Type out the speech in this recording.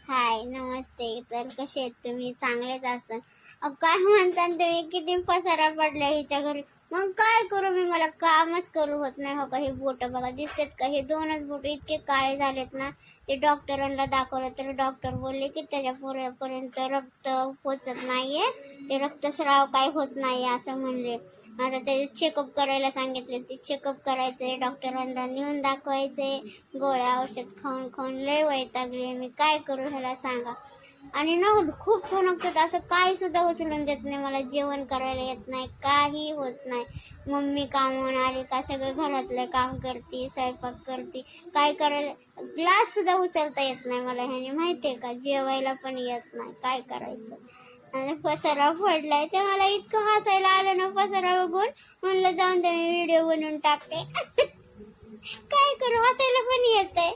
हाय नमस्ते. तर कसे आहेत तुम्ही? चांगलेच असाल. काय म्हणता तुम्ही? किती पसारा पडलाय हिच्या घरी. मग काय करू मी? मला कामच करू होत नाही. हो का, हे बोट बघा दिसतात का? हे 2च बोट इतके काळे झालेत ना. ते डॉक्टरांना दाखवलं तर डॉक्टर बोलले की त्याच्या पुरेपर्यंत रक्त पोचत नाहीये, ते रक्तस्राव काय होत नाही असं म्हणले. आता ते चेकअप करायला सांगितले. ते चेकअप करायचंय, डॉक्टरांना नेऊन दाखवायचंय. गोळ्या औषध खाऊन खाऊन लय वैतागले मी. काय करू ह्याला सांगा. आणि ना खूप फणकतात, असं काही सुद्धा उचलून देत नाही. मला जेवण करायला येत नाही, काही होत नाही. मम्मी कामावून आली का सगळं घरातलं काम करते, स्वयंपाक करते. काय करायला ग्लास सुद्धा उचलता येत नाही मला. ह्याने माहितीये का, जेवायला पण येत नाही. काय करायचं. आणि पसारा पडलाय ते मला इतकं हसायला आलं ना पसारा बघून. म्हणलं जाऊन ते मी व्हिडिओ बनवून टाकते. काय करू, हसायला पण येतंय.